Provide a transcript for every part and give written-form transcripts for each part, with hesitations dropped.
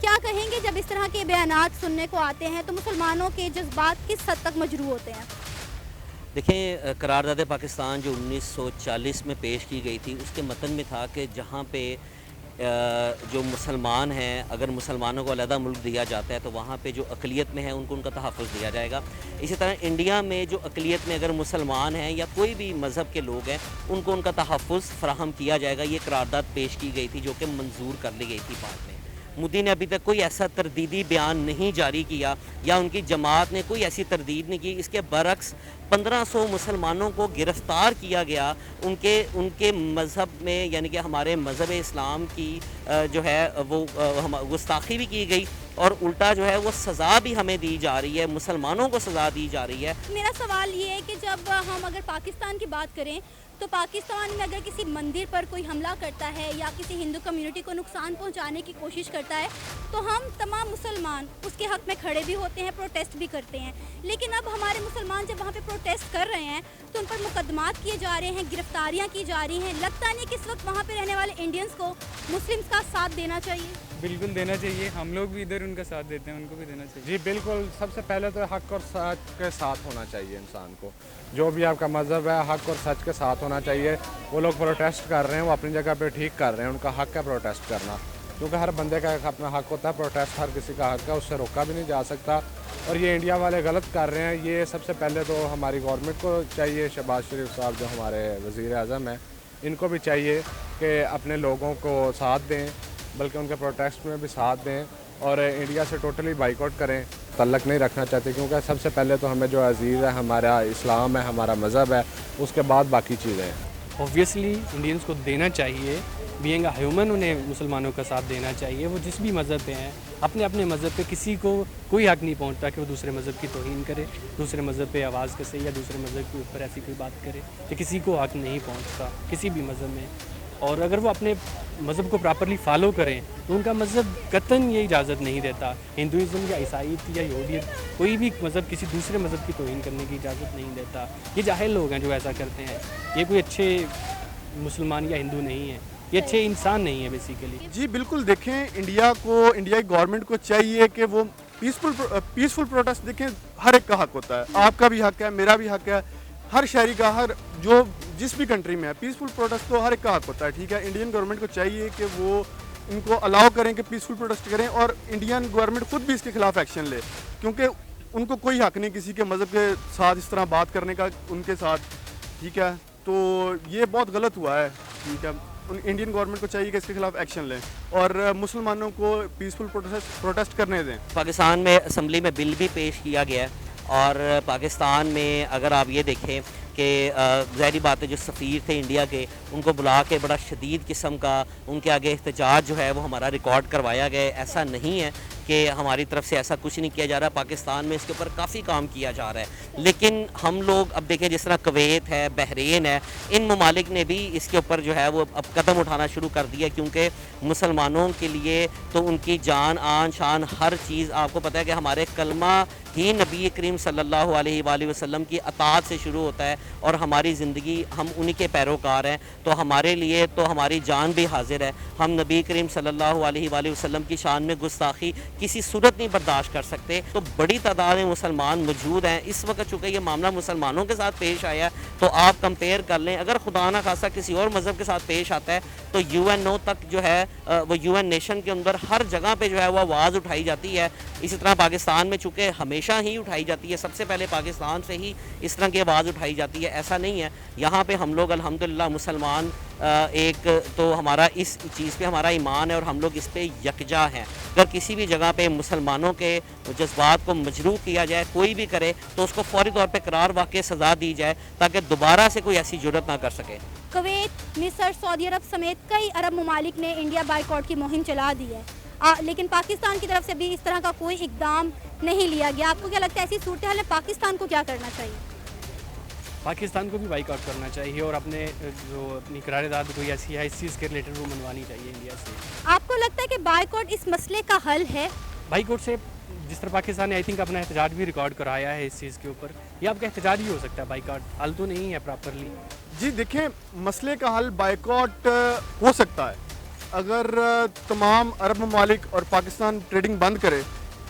کیا کہیں گے جب اس طرح کے بیانات سننے کو آتے ہیں تو مسلمانوں کے جذبات کس حد تک مجروح ہوتے ہیں؟ دیکھیں قرارداد پاکستان جو 1940 میں پیش کی گئی تھی اس کے متن میں تھا کہ جہاں پہ جو مسلمان ہیں اگر مسلمانوں کو علیحدہ ملک دیا جاتا ہے تو وہاں پہ جو اقلیت میں ہیں ان کو ان کا تحفظ دیا جائے گا. اسی طرح انڈیا میں جو اقلیت میں اگر مسلمان ہیں یا کوئی بھی مذہب کے لوگ ہیں ان کو ان کا تحفظ فراہم کیا جائے گا. یہ قرارداد پیش کی گئی تھی جو کہ منظور کر لی گئی تھی بعد میں. مودی نے ابھی تک کوئی ایسا تردیدی بیان نہیں جاری کیا یا ان کی جماعت نے کوئی ایسی تردید نہیں کی. اس کے برعکس 1500 مسلمانوں کو گرفتار کیا گیا ان کے مذہب میں، یعنی کہ ہمارے مذہب اسلام کی جو ہے وہ گستاخی بھی کی گئی اور الٹا جو ہے وہ سزا بھی ہمیں دی جا رہی ہے، مسلمانوں کو سزا دی جا رہی ہے. میرا سوال یہ ہے کہ جب ہم اگر پاکستان کی بات کریں تو پاکستان میں اگر کسی مندر پر کوئی حملہ کرتا ہے یا کسی ہندو کمیونٹی کو نقصان پہنچانے کی کوشش کرتا ہے تو ہم تمام مسلمان اس کے حق میں کھڑے بھی ہوتے ہیں، پروٹیسٹ بھی کرتے ہیں. لیکن اب ہمارے مسلمان جب وہاں پہ پروٹیسٹ کر رہے ہیں تو ان پر مقدمات کیے جا رہے ہیں، گرفتاریاں کی جا رہی ہیں. لگتا نہیں کہ اس وقت وہاں پہ رہنے والے انڈینز کو مسلمز کا ساتھ دینا چاہیے؟ بالکل دینا چاہیے. ہم لوگ بھی ادھر ان کا ساتھ دیتے ہیں، ان کو بھی دینا چاہیے. جی بالکل. سب سے پہلے تو حق اور سچ کے ساتھ ہونا چاہیے انسان کو. جو بھی آپ کا مذہب ہے حق اور سچ کے ساتھ ہونا چاہیے. وہ لوگ پروٹیسٹ کر رہے ہیں وہ اپنی جگہ پہ ٹھیک کر رہے ہیں، ان کا حق ہے پروٹیسٹ کرنا، کیونکہ ہر بندے کا ایک اپنا حق ہوتا ہے. پروٹیسٹ ہر کسی کا حق ہے، اس سے روکا بھی نہیں جا سکتا. اور یہ انڈیا والے غلط کر رہے ہیں. یہ سب سے پہلے تو ہماری گورنمنٹ کو چاہیے، شہباز شریف صاحب جو ہمارے وزیر اعظم ہیں ان کو بھی چاہیے کہ اپنے لوگوں کو ساتھ دیں، بلکہ ان کے پروٹیسٹ میں بھی ساتھ دیں اور انڈیا سے ٹوٹلی بائیکاٹ کریں. تعلق نہیں رکھنا چاہتے کیونکہ سب سے پہلے تو ہمیں جو عزیز ہے ہمارا اسلام ہے، ہمارا مذہب ہے، اس کے بعد باقی چیزیں ہیں. اوبویسلی انڈینس کو دینا چاہیے، بینگ اے ہیومن انہیں مسلمانوں کا ساتھ دینا چاہیے. وہ جس بھی مذہب پہ ہیں اپنے اپنے مذہب پہ کسی کو کوئی حق نہیں پہنچتا کہ وہ دوسرے مذہب کی توہین کرے، دوسرے مذہب پہ آواز کسے یا دوسرے مذہب کے اوپر ایسی کوئی بات کرے. کہ کسی کو حق نہیں پہنچتا کسی بھی مذہب میں. اور اگر وہ اپنے مذہب کو پراپرلی فالو کریں تو ان کا مذہب قطعاً یہ اجازت نہیں دیتا. ہندوازم یا عیسائیت یا یہودیت کوئی بھی مذہب کسی دوسرے مذہب کی توہین کرنے کی اجازت نہیں دیتا. یہ جاہل لوگ ہیں جو ایسا کرتے ہیں. یہ کوئی اچھے مسلمان یا ہندو نہیں ہیں، یہ اچھے انسان نہیں ہیں بیسیکلی. جی بالکل. دیکھیں انڈیا کی گورنمنٹ کو چاہیے کہ وہ پیسفل پروٹیسٹ، دیکھیں ہر ایک کا حق ہوتا ہے. آپ کا بھی حق ہے، میرا بھی حق ہے، ہر شہری کا، جس بھی کنٹری میں ہے پیسفل پروٹیسٹ تو ہر ایک کا حق ہوتا ہے. ٹھیک ہے. انڈین گورنمنٹ کو چاہیے کہ وہ ان کو الاؤ کریں کہ پیسفل پروٹیسٹ کریں اور انڈین گورنمنٹ خود بھی اس کے خلاف ایکشن لے، کیونکہ ان کو کوئی حق نہیں کسی کے مذہب کے ساتھ اس طرح بات کرنے کا ان کے ساتھ. ٹھیک ہے. تو یہ بہت غلط ہوا ہے. ٹھیک ہے. انڈین گورنمنٹ کو چاہیے کہ اس کے خلاف ایکشن لیں اور مسلمانوں کو پیسفل پروٹیسٹ کرنے دیں. پاکستان میں اسمبلی میں بل بھی پیش کیا گیا ہے اور پاکستان میں اگر آپ یہ دیکھیں کہ ظاہری بات ہے جو سفیر تھے انڈیا کے ان کو بلا کے بڑا شدید قسم کا ان کے آگے احتجاج جو ہے وہ ہمارا ریکارڈ کروایا گیا ہے. ایسا نہیں ہے کہ ہماری طرف سے ایسا کچھ نہیں کیا جا رہا. پاکستان میں اس کے اوپر کافی کام کیا جا رہا ہے. لیکن ہم لوگ اب دیکھیں جس طرح کویت ہے، بحرین ہے، ان ممالک نے بھی اس کے اوپر جو ہے وہ اب قدم اٹھانا شروع کر دیا کیونکہ مسلمانوں کے لیے تو ان کی جان آن شان ہر چیز. آپ کو پتہ ہے کہ ہمارے کلمہ ہی نبی کریم صلی اللہ علیہ وآلہ وسلم کی اطاعت سے شروع ہوتا ہے اور ہماری زندگی ہم انہی کے پیروکار ہیں. تو ہمارے لیے تو ہماری جان بھی حاضر ہے. ہم نبی کریم صلی اللہ علیہ وآلہ وسلم کی شان میں گستاخی کسی صورت نہیں برداشت کر سکتے. تو بڑی تعداد میں مسلمان موجود ہیں اس وقت. چونکہ یہ معاملہ مسلمانوں کے ساتھ پیش آیا تو آپ کمپیئر کر لیں. اگر خدا نہ خاصہ کسی اور مذہب کے ساتھ پیش آتا ہے تو UN تک جو ہے وہ UN نیشن کے اندر ہر جگہ پہ جو ہے وہ آواز اٹھائی جاتی ہے. اسی طرح پاکستان میں چونکہ ہمیشہ ہی اٹھائی جاتی ہے، سب سے پہلے پاکستان سے ہی اس طرح کی آواز اٹھائی جاتی ہے. ایسا نہیں ہے. یہاں پہ ہم لوگ الحمدللہ مسلمان ایک تو ہمارا اس چیز پہ ہمارا ایمان ہے اور ہم لوگ اس پہ یکجا ہیں. اگر کسی بھی جگہ پہ مسلمانوں کے جذبات کو مجروح کیا جائے کوئی بھی کرے تو اس کو فوری طور پہ قرار واقع سزا دی جائے تاکہ دوبارہ سے کوئی ایسی جرت نہ کر سکے. کویت، مصر، سعودی عرب سمیت کئی عرب ممالک نے انڈیا بائیکاٹ کی مہم چلا دی ہے لیکن پاکستان کی طرف سے بھی اس طرح کا کوئی اقدام نہیں لیا گیا. آپ کو کیا لگتا ہے ایسی صورتحال میں پاکستان کو کیا کرنا چاہیے؟ پاکستان کو بھی بائیکاٹ کرنا چاہیے اور اپنی قرارداد کوئی ایسی ہے اس چیز کے ریلیٹڈ وہ منوانی چاہیے انڈیا سے. آپ کو لگتا ہے کہ بائیکاٹ اس مسئلے کا حل ہے؟ بائیکاٹ سے جس طرح پاکستان نے آئی تھنک اپنا احتجاج بھی ریکارڈ کرایا ہے اس چیز کے اوپر، یہ آپ کا احتجاج ہی ہو سکتا ہے. بائیکاٹ حل تو نہیں ہے پراپرلی. جی دیکھیں مسئلے کا حل بائیکاٹ ہو سکتا ہے اگر تمام عرب ممالک اور پاکستان ٹریڈنگ بند کرے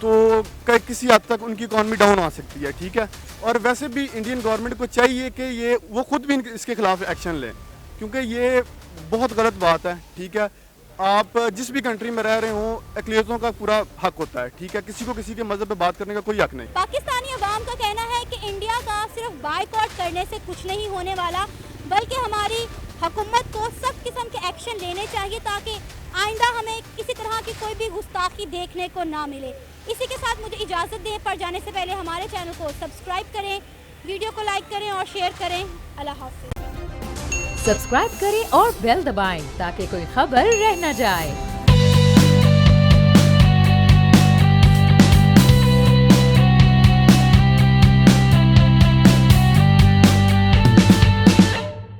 تو کسی حد تک ان کی اکانومی ڈاؤن آ سکتی ہے، ٹھیک ہے. اور ویسے بھی انڈین گورنمنٹ کو چاہیے کہ وہ خود بھی اس کے خلاف ایکشن لیں، کیونکہ یہ بہت غلط بات ہے، ٹھیک ہے. آپ جس بھی کنٹری میں رہ رہے ہوں اقلیتوں کا پورا حق ہوتا ہے، ٹھیک ہے. کسی کو کسی کے مذہب پہ بات کرنے کا کوئی حق نہیں. پاکستانی عوام کا کہنا ہے کہ انڈیا کا صرف بائیکاٹ کرنے سے کچھ نہیں ہونے والا، بلکہ ہماری حکومت کو سخت قسم کے ایکشن لینے چاہیے تاکہ آئندہ ہمیں کسی طرح کی کوئی بھی گستاخی دیکھنے کو نہ ملے. اسی کے ساتھ مجھے اجازت دیں، پر جانے سے پہلے ہمارے چینل کو سبسکرائب کریں، ویڈیو کو لائک کریں اور شیئر کریں. اللہ حافظ. سبسکرائب کریں اور بیل دبائیں تاکہ کوئی خبر رہ نہ جائے.